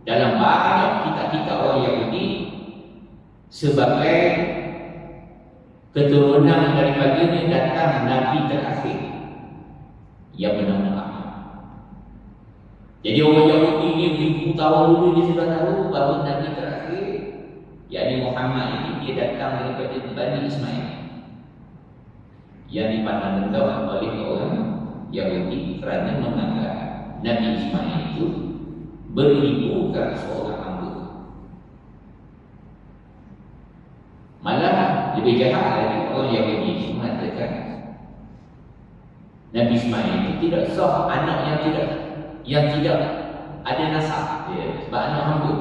dalam banyak kitab-kitab orang Yahudi sebagai keturunan daripadanya datang Nabi terakhir yang bernama Muhammad. Jadi orang Yahudi ni ribu tahun dulu dia sudah tahu bahawa Nabi terakhir yakni Muhammad ini dia datang daripada Bani Ismail yang dipandang rendah oleh orang Yahudi kerana menganggap Nabi Ismail itu beribukan seorang hamba. Malah lebih jahat lagi orang Yahudi mengatakan Nabi Ismail itu tidak sah, anak yang tidak ada nasab, sebab anak hamba.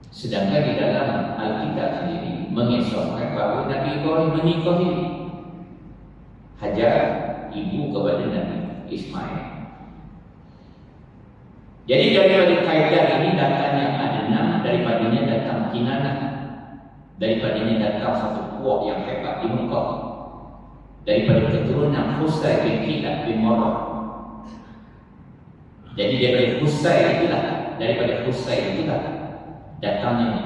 Sedangkan di dalam Alkitab sendiri mengisahkan bahawa Nabi Ibrahim menikahi Hajar, ibu kepada Nabi Ismail. Jadi daripada kaedah ini datangnya Adnan, daripadanya datang Kinanah, daripadanya datang satu puak yang hebat di Mekah, daripada keturunan Husay bin Kilab bin Marah. Jadi daripada Husay itulah datangnya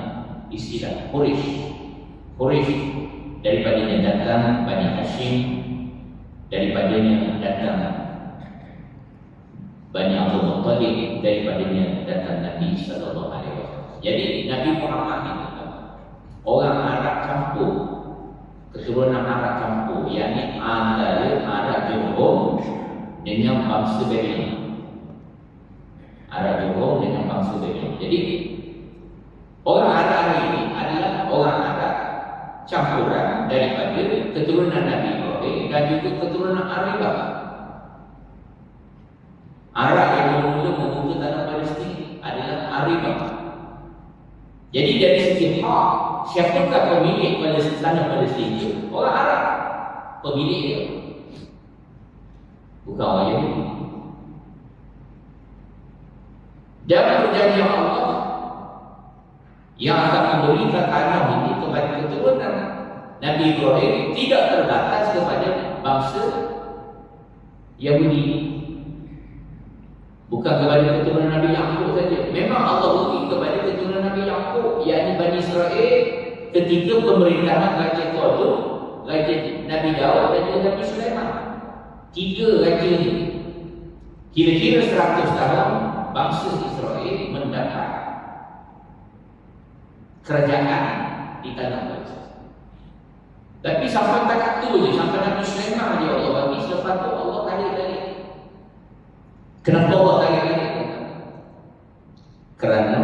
istilah Quraisy. Quraisy daripadanya datang Bani Hashim, daripadanya datang Bani Abdul Muttalib, daripadanya datang Nabi sallallahu alaihi wasallam. Jadi Nabi Muhammad itu orang Arab campur, keturunan Arab campur, yakni antara Arab Jurhum dengan bangsa Babylon. Arab Jurhum dengan bangsa Babylon. Jadi orang Arab ini adalah orang Arab campuran daripada keturunan Nabi Ibrahim dan juga keturunan Arabah. Arab yang mula membuka tanah Palestin adalah Arabah. Jadi dari segi hak, siapakah pemilik tanah Palestin itu? Orang Arab pemilik dia, bukan orang Yahudi. Dan perjanjian Allah yang akan memberikan tanah ini kepada keturunan Nabi Ibrahim tidak terbatas kepada bangsa Yahudi, bukan kepada keturunan Nabi Yaqub saja. Memang Allah beri kepada keturunan Nabi Yaqub, yakni Bani Israel, ketika pemerintahan Raja Qadun, Raja Nabi Daud dan juga Nabi Sulaiman. 3 raja ini, kira-kira 100 tahun bangsa Israel mendapat kerajaan di tanah Palestin. Tapi sampai takat tu je, sampai Nabi Sulaiman dia Allah bagi. Selepas tu Allah tarik-tarik. Kenapa Allah tarik-tarik? Kerana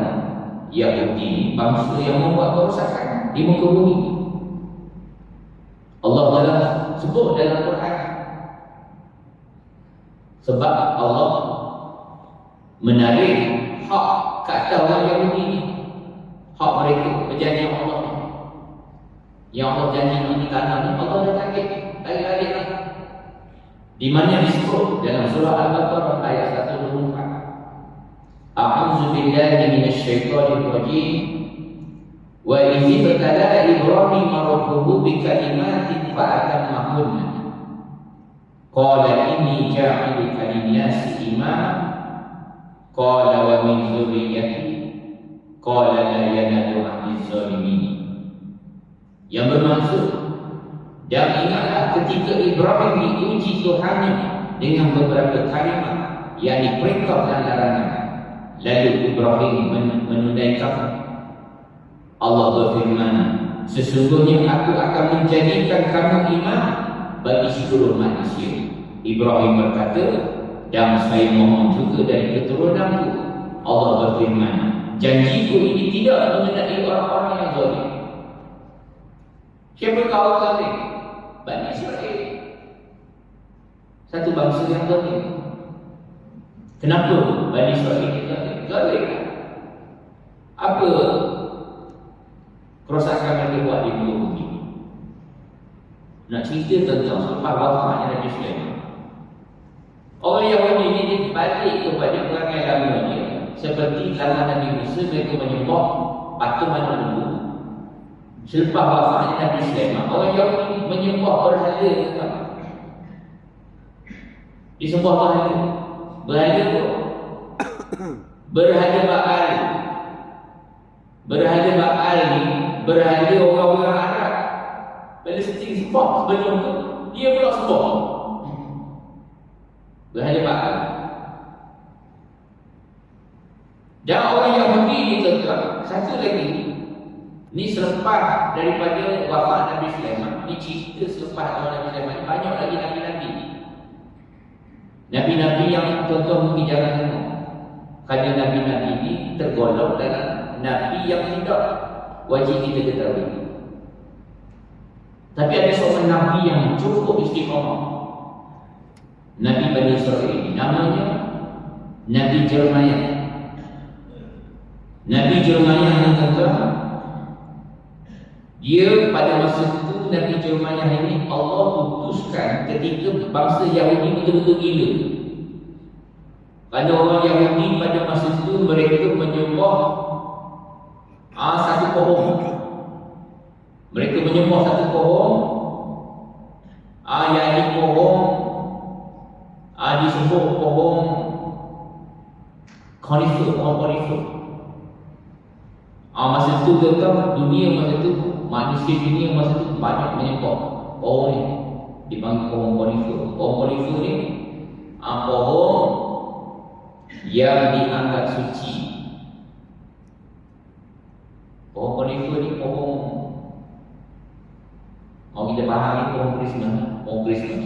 Yahudi bangsa yang membuat kerosakan di muka bumi. Allah telah sebut dalam Quran, sebab Allah menarik hak ke atas orang Yahudi ni, hak mereka, perjanjian Allah yang Allah janji di tanah ni, Allah dah tarik lah. Di mana disebut dalam surah Al-Baqarah ayat 124, A'udzu billahi minasyaitonir rajim, wa idh ibtala Ibrahim rabbuhu bikalimatin fa'atammahunna qala inni ja'iluka lin-nasi imama qala wa min dzurriyyati qala la yanalu ahdiz zalimin. Yang bermaksud, dan ingatlah ketika Ibrahim diuji Tuhannya dengan beberapa kalimat, yakni perintah dan larangan. Lalu Ibrahim menunaikan. Allah berfirman, sesungguhnya aku akan menjadikan kamu imam bagi seluruh manusia. Ibrahim berkata, dan saya mohon juga dari keturunanku. Allah berfirman, janjiku ini tidak mengenai orang-orang yang zalim. Siapa kau zalim? Bani Israel, satu bangsa yang zalim. Kenapa Bani Israel zalim? Zalim. Apa kerosakan mereka buat di muka bumi? Nak cerita tentang selepas wafatnya Nabi Sulaiman. Orang Yahudi ini balik kepada perangai lama dia, seperti zaman Nabi Musa mereka menyembah patung anak lembu. Selepas wafatnya Nabi Sulaiman, orang Yahudi menyembah berhala tetap. Disembah berhala. Berhala tu Berhala Baal. Berhala Baal ni berhala orang-orang Arab Palestin sebab sebelum tu dia pula sebab berhala Baal. Dan orang Yahudi ni tuan-tuan, satu lagi ni selepas daripada wafat Nabi Sulaiman, ni cerita selepas orang Nabi Sulaiman, banyak lagi Nabi-Nabi. Nabi-Nabi yang tuan-tuan mungkin jangan tengok. Kerana Nabi-Nabi ni tergolong dalam Nabi yang tidak wajib kita ketahui. Tapi ada seorang Nabi yang cukup istiqamah, Nabi Bani Israel ini, namanya Nabi Jeremiah. Nabi Jeremiah ni tuan-tuan, dia pada masa itu Nabi Jeremiah ini Allah putuskan ketika bangsa Yahudi betul-betul gila. Kerana orang Yahudi pada masa itu mereka menyembah satu pohon. Mereka menyembah satu pohon, yang ini pohon disebut pohon conifer, pohon conifer. Masa itu tuan-tuan, dunia masa itu, manusia dunia masa itu banyak menyembah pohon ni, dipanggil pohon conifer. Pohon conifer ni pohon yang dianggap suci. Pohon conifer ni pohon, mau kita fahami pohon Christmas. Pohon Christmas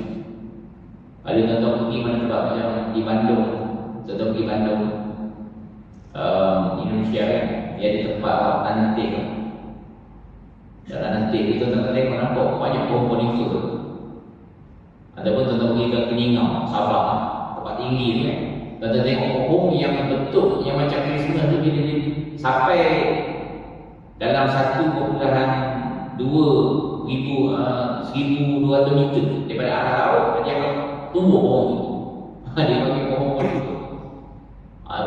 kalau tuan-tuan pergi mana tempat macam di Bandung, tuan-tuan pergi Bandung, Indonesia kan, dia ada tempat nanti kan. Dalam nanti kita tuan-tuan tengok nampak banyak pohon conifer. Ataupun tuan-tuan pergi ke Keningau, Sabah, tempat tinggi ni kan, tuan-tuan tengok pohon yang bentuk yang macam Christmas tu, bila dia sampai dalam 1,200 meter daripada arah laut, dia akan tumbuh pohon tu. Dia panggil pohon conifer.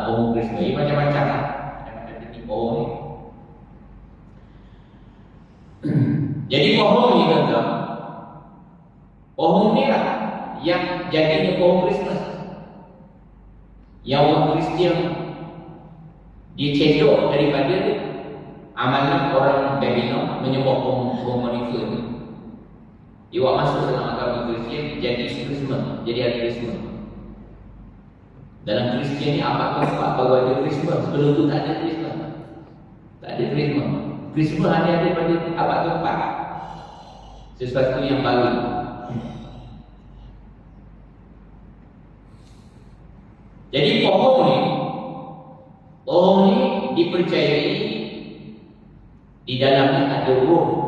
Pohon Christmas ni macam-macam lah, macam-macam jenis pohon ni. Jadi pohon ni tuan-tuan, pohon ni lah yang jadinya pohon Christmas. Yang orang Kristian dia cedok daripada amalan orang Babylon menyembah pohon conifer ni. Dia buat masuk dalam agama Kristian, jadi Christmas, jadi hari Christmas. Dalam Kristian ni apa baru ada Christmas. Sebelum tu tak ada Christmas. Tak ada Christmas. Christmas hanya ada pada abad keempat. Sesuatu yang baru. Jadi pohon ni dipercayai di dalamnya ada roh